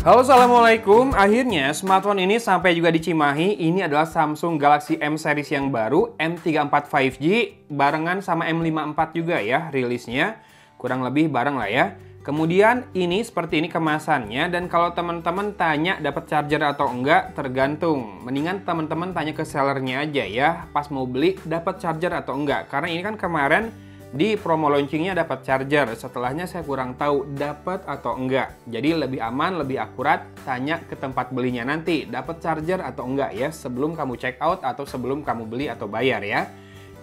Halo, assalamualaikum. Akhirnya smartphone ini sampai juga di Cimahi. Ini adalah Samsung Galaxy M series yang baru, M34 5G, barengan sama M54 juga ya rilisnya. Kurang lebih bareng lah ya. Kemudian ini seperti ini kemasannya, dan kalau teman-teman tanya dapat charger atau enggak, tergantung. Mendingan teman-teman tanya ke sellernya aja ya, pas mau beli dapat charger atau enggak. Karena ini kan kemarin di promo launchingnya dapat charger, setelahnya saya kurang tahu dapat atau enggak. Jadi lebih aman, lebih akurat, tanya ke tempat belinya nanti dapat charger atau enggak ya, sebelum kamu check out atau sebelum kamu beli atau bayar ya.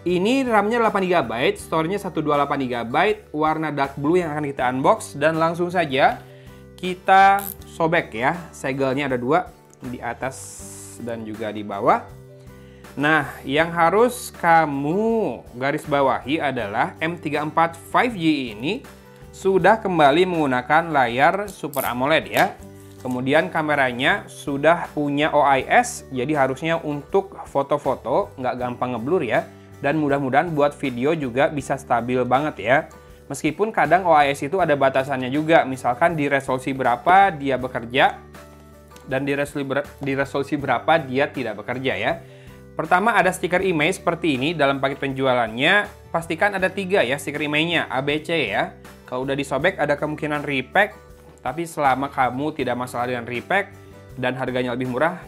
Ini RAM-nya 8GB, storage-nya 128GB, warna dark blue yang akan kita unbox, dan langsung saja kita sobek ya. Segelnya ada dua, di atas dan juga di bawah. Nah, yang harus kamu garis bawahi adalah M34 5G ini sudah kembali menggunakan layar Super AMOLED ya. Kemudian kameranya sudah punya OIS, jadi harusnya untuk foto-foto nggak gampang ngeblur ya. Dan mudah-mudahan buat video juga bisa stabil banget ya. Meskipun kadang OIS itu ada batasannya juga, misalkan di resolusi berapa dia bekerja, dan di resolusi berapa dia tidak bekerja ya. Pertama ada stiker image seperti ini dalam paket penjualannya. Pastikan ada 3 ya stiker image-nya, ABC ya. Kalau udah disobek ada kemungkinan repack, tapi selama kamu tidak masalah dengan repack dan harganya lebih murah,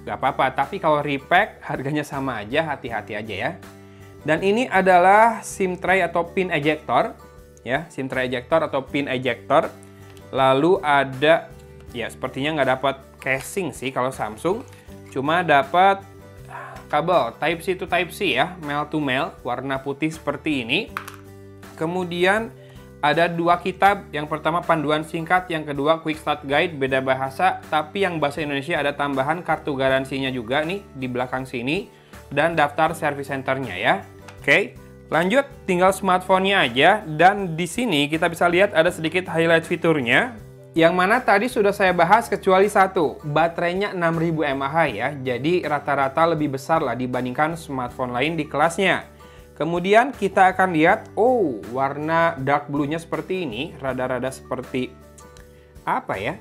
nggak apa-apa. Tapi kalau repack harganya sama aja, hati-hati aja ya. Dan ini adalah SIM tray atau pin ejector ya, SIM tray ejector atau pin ejector. Lalu ada ya, sepertinya nggak dapat casing sih kalau Samsung, cuma dapat kabel Type-C to Type-C ya, male to male, warna putih seperti ini. Kemudian ada 2 kitab, yang pertama panduan singkat, yang kedua quick start guide, beda bahasa, tapi yang bahasa Indonesia ada tambahan kartu garansinya juga nih di belakang sini, dan daftar service centernya ya. Oke, lanjut tinggal smartphone-nya aja, dan di sini kita bisa lihat ada sedikit highlight fiturnya. Yang mana tadi sudah saya bahas kecuali satu, baterainya 6000 mAh ya, jadi rata-rata lebih besar lah dibandingkan smartphone lain di kelasnya. Kemudian kita akan lihat, oh warna dark blue-nya seperti ini, rada-rada seperti apa ya,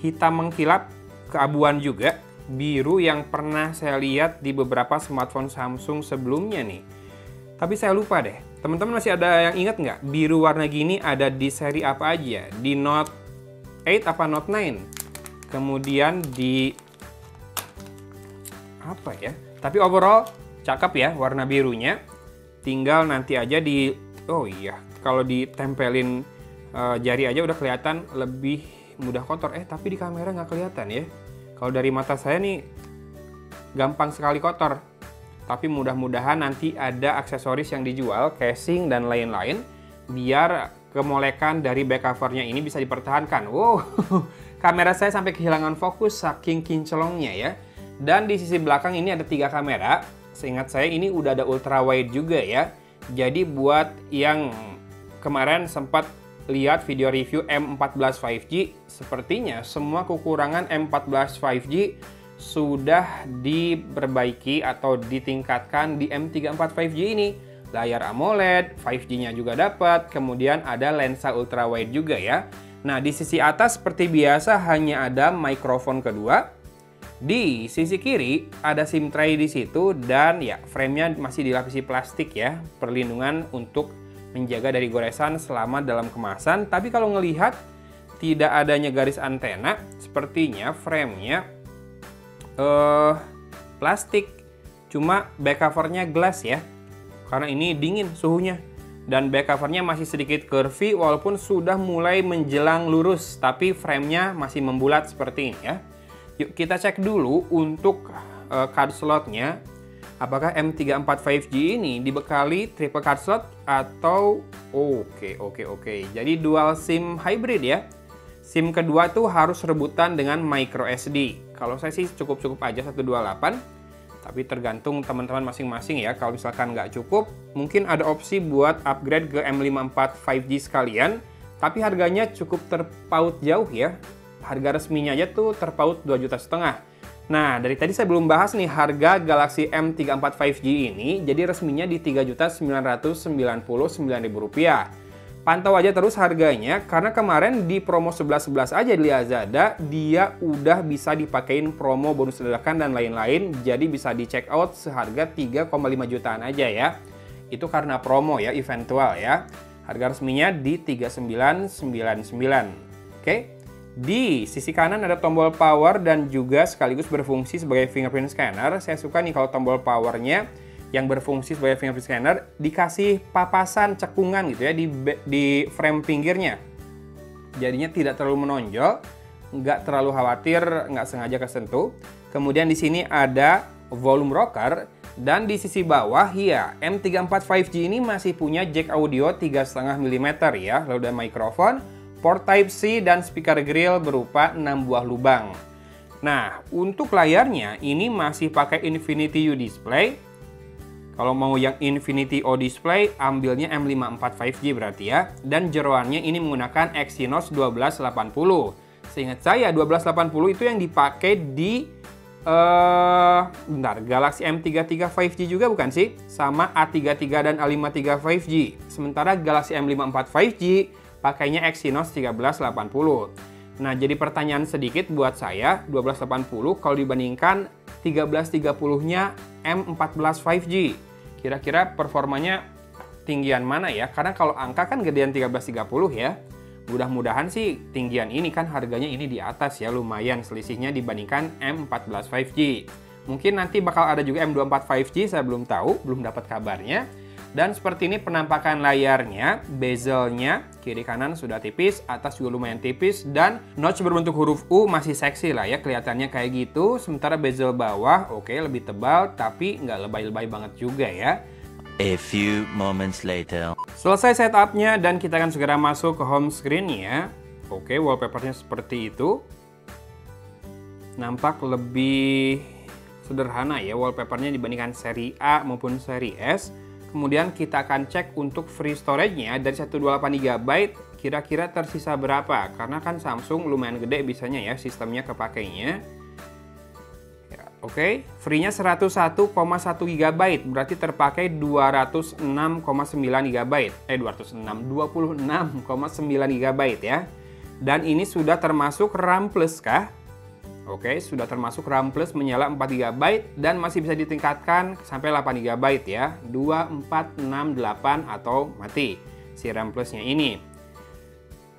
hitam mengkilap, keabuan juga, biru yang pernah saya lihat di beberapa smartphone Samsung sebelumnya nih. Tapi saya lupa deh, teman-teman masih ada yang ingat nggak, biru warna gini ada di seri apa aja, di Note 8 apa Note 9, kemudian di apa ya, tapi overall cakep ya warna birunya. Tinggal nanti aja di, oh iya, kalau ditempelin jari aja udah kelihatan lebih mudah kotor. Tapi di kamera nggak kelihatan ya, kalau dari mata saya nih gampang sekali kotor. Tapi mudah-mudahan nanti ada aksesoris yang dijual, casing dan lain-lain, biar kemolekan dari back covernya ini bisa dipertahankan. Wow, kamera saya sampai kehilangan fokus saking kinclongnya ya. Dan di sisi belakang ini ada 3 kamera. Seingat saya ini udah ada ultra wide juga ya. Jadi buat yang kemarin sempat lihat video review M14 5G, sepertinya semua kekurangan M14 5G sudah diperbaiki atau ditingkatkan di M34 5G ini. Layar AMOLED, 5G-nya juga dapat, kemudian ada lensa ultrawide juga ya. Nah, di sisi atas seperti biasa hanya ada mikrofon kedua. Di sisi kiri ada SIM tray di situ, dan ya frame-nya masih dilapisi plastik ya, perlindungan untuk menjaga dari goresan selama dalam kemasan. Tapi kalau ngelihat tidak adanya garis antena, sepertinya frame-nya plastik, cuma back cover-nya glass ya. Karena ini dingin suhunya, dan back covernya masih sedikit curvy walaupun sudah mulai menjelang lurus, tapi framenya masih membulat seperti ini ya. Yuk kita cek dulu untuk card slotnya, apakah M34 5G ini dibekali triple card slot atau oke. Jadi dual SIM hybrid ya. SIM kedua tuh harus rebutan dengan micro SD. Kalau saya sih cukup aja 128. Tapi tergantung teman-teman masing-masing ya. Kalau misalkan nggak cukup, mungkin ada opsi buat upgrade ke M54 5G sekalian. Tapi harganya cukup terpaut jauh ya. Harga resminya aja tuh terpaut 2,5 juta. Nah, dari tadi saya belum bahas nih harga Galaxy M34 5G ini. Jadi resminya di Rp3.999.000. Pantau aja terus harganya, karena kemarin di promo 11.11 aja di Lazada, dia udah bisa dipakein promo bonus dadakan dan lain-lain, jadi bisa di check out seharga 3,5 jutaan aja ya. Itu karena promo ya, eventual ya. Harga resminya di 3999. Oke. Di sisi kanan ada tombol power dan juga sekaligus berfungsi sebagai fingerprint scanner. Saya suka nih kalau tombol powernya yang berfungsi sebagai fingerprint scanner dikasih papasan cekungan gitu ya di frame pinggirnya. Jadinya tidak terlalu menonjol, nggak terlalu khawatir, nggak sengaja kesentuh. Kemudian di sini ada volume rocker dan di sisi bawah ya M34 5G ini masih punya jack audio 3,5 mm ya, lalu ada mikrofon, port Type-C dan speaker grill berupa 6 buah lubang. Nah, untuk layarnya ini masih pakai Infinity U display. Kalau mau yang Infinity O display, ambilnya M54 5G berarti ya. Dan jeroannya ini menggunakan Exynos 1280. Seingat saya 1280 itu yang dipakai di Galaxy M33 5G juga bukan sih? Sama A33 dan A53 5G. Sementara Galaxy M54 5G pakainya Exynos 1380. Nah, jadi pertanyaan sedikit buat saya, 1280 kalau dibandingkan 1330-nya M14 5G. Kira-kira performanya tinggian mana ya? Karena kalau angka kan gedean 1330 ya. Mudah-mudahan sih tinggian ini, kan harganya ini di atas ya, lumayan selisihnya dibandingkan M14 5G. Mungkin nanti bakal ada juga M24 5G, saya belum tahu, belum dapat kabarnya. Dan seperti ini penampakan layarnya, bezelnya, kiri kanan sudah tipis, atas juga lumayan tipis, dan notch berbentuk huruf U masih seksi lah ya, kelihatannya kayak gitu. Sementara bezel bawah, oke, lebih tebal, tapi nggak lebay-lebay banget juga ya. A few moments later. Selesai setupnya dan kita akan segera masuk ke home screen-nya. Oke, wallpapernya seperti itu. Nampak lebih sederhana ya wallpapernya dibandingkan seri A maupun seri S. Kemudian kita akan cek untuk free storage-nya dari 128 GB kira-kira tersisa berapa. Karena kan Samsung lumayan gede bisanya ya sistemnya kepakainya. Ya, oke, free-nya 101,1 GB berarti terpakai 26,9 GB. 26,9 GB ya. Dan ini sudah termasuk RAM Plus kah? Oke, sudah termasuk RAM Plus menyala 4 GB dan masih bisa ditingkatkan sampai 8 GB ya. 2468 atau mati si RAM Plusnya ini.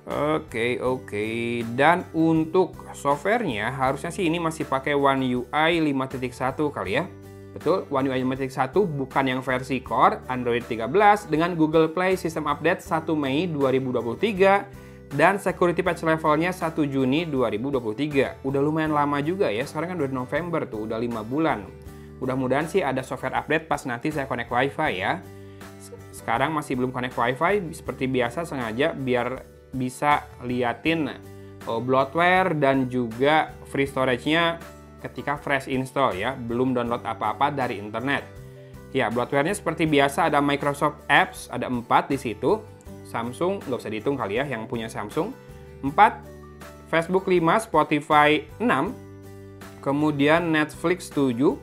Oke. Dan untuk softwarenya harusnya sih ini masih pakai One UI 5.1 kali ya. Betul, One UI 5.1 bukan yang versi core, Android 13 dengan Google Play System Update 1 Mei 2023. Dan security patch levelnya 1 Juni 2023. Udah lumayan lama juga ya, sekarang kan udah November tuh, udah 5 bulan. Mudah-mudahan sih ada software update pas nanti saya connect wifi ya. Sekarang masih belum connect wifi, seperti biasa sengaja biar bisa liatin bloatware dan juga free storage-nya ketika fresh install ya, belum download apa-apa dari internet. Ya, bloatware-nya seperti biasa ada Microsoft Apps, ada 4 di situ. Samsung, nggak usah dihitung kali ya yang punya Samsung. 4, Facebook 5, Spotify 6, kemudian Netflix 7.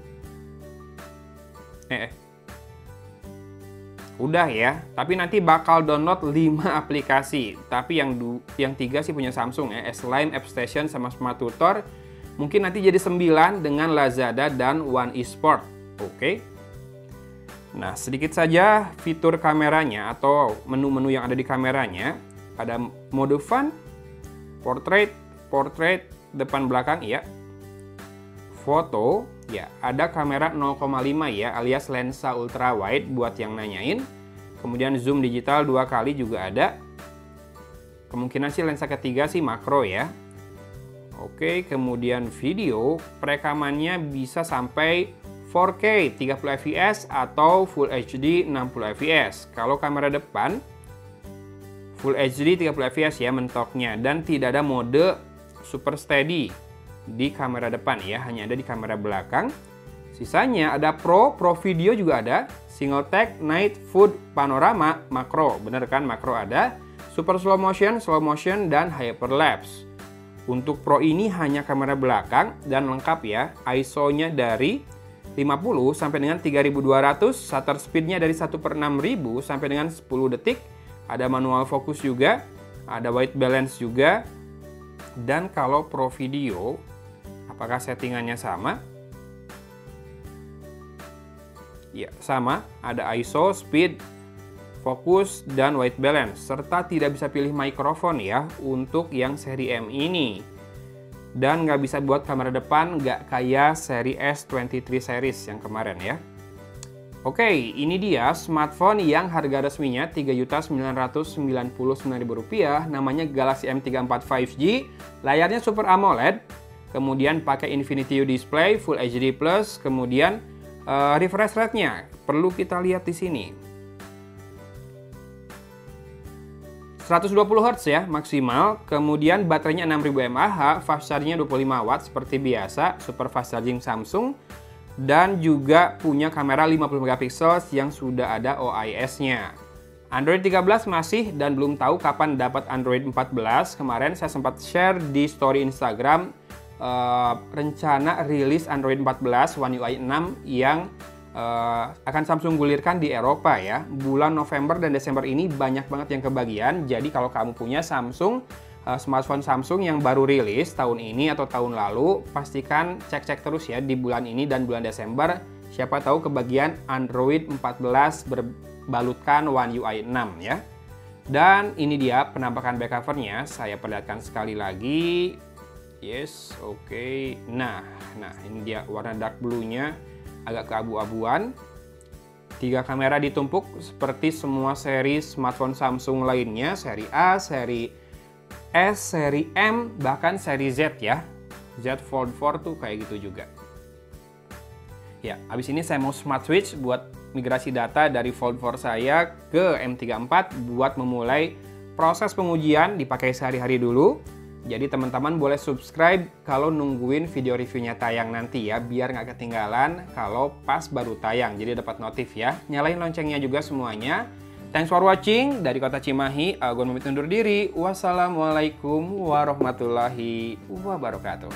Udah ya, tapi nanti bakal download 5 aplikasi. Tapi yang 3 sih punya Samsung ya, Slime, AppStation, sama Smart Tutor. Mungkin nanti jadi 9 dengan Lazada dan One eSport. Oke. Nah, sedikit saja fitur kameranya atau menu-menu yang ada di kameranya. Ada mode fun, portrait, depan belakang ya. Foto, ya ada kamera 0,5 ya alias lensa ultra wide buat yang nanyain. Kemudian zoom digital 2 kali juga ada. Kemungkinan sih lensa ketiga sih makro ya. Oke, kemudian video, perekamannya bisa sampai 4K 30 fps atau Full HD 60 fps. Kalau kamera depan Full HD 30 fps ya mentoknya, dan tidak ada mode super steady di kamera depan ya, hanya ada di kamera belakang. Sisanya ada Pro video juga ada, single take, night, food, panorama, makro. Bener kan, makro ada, super slow motion dan hyperlapse. Untuk Pro ini hanya kamera belakang dan lengkap ya, ISO-nya dari 50 sampai dengan 3200, shutter speed-nya dari 1/6000 sampai dengan 10 detik, Ada manual fokus juga, ada white balance juga. Dan kalau Pro Video, apakah settingannya sama? Ya, sama. Ada ISO, speed, fokus, dan white balance. Serta tidak bisa pilih mikrofon ya untuk yang seri M ini. Dan nggak bisa buat kamera depan, nggak kayak seri S23 series yang kemarin ya. Oke, ini dia smartphone yang harga resminya Rp3.999.000, namanya Galaxy M34 5G, layarnya Super AMOLED, kemudian pakai Infinity U display, Full HD+, kemudian refresh rate-nya perlu kita lihat di sini. 120 Hz ya maksimal, kemudian baterainya 6000 mAh, fast charging-nya 25 Watt seperti biasa, super fast charging Samsung. Dan juga punya kamera 50 megapiksel yang sudah ada OIS-nya. Android 13 masih dan belum tahu kapan dapat Android 14. Kemarin saya sempat share di story Instagram rencana rilis Android 14 One UI 6 yang akan Samsung gulirkan di Eropa ya. Bulan November dan Desember ini banyak banget yang kebagian. Jadi kalau kamu punya smartphone Samsung yang baru rilis tahun ini atau tahun lalu, pastikan cek-cek terus ya di bulan ini dan bulan Desember. Siapa tahu kebagian Android 14 berbalutkan One UI 6 ya. Dan ini dia penampakan back covernya. Saya perlihatkan sekali lagi. Yes, oke. Nah ini dia warna dark blue-nya, agak keabu-abuan. 3 kamera ditumpuk seperti semua seri smartphone Samsung lainnya, seri A, seri S, seri M, bahkan seri Z ya. Z Fold 4 tuh kayak gitu juga. Ya, habis ini saya mau smart switch buat migrasi data dari Fold 4 saya ke M34 buat memulai proses pengujian dipakai sehari-hari dulu. Jadi teman-teman boleh subscribe kalau nungguin video reviewnya tayang nanti ya, biar nggak ketinggalan kalau pas baru tayang. Jadi dapat notif ya. Nyalain loncengnya juga semuanya. Thanks for watching. Dari Kota Cimahi, Agon pamit undur diri. Wassalamualaikum warahmatullahi wabarakatuh.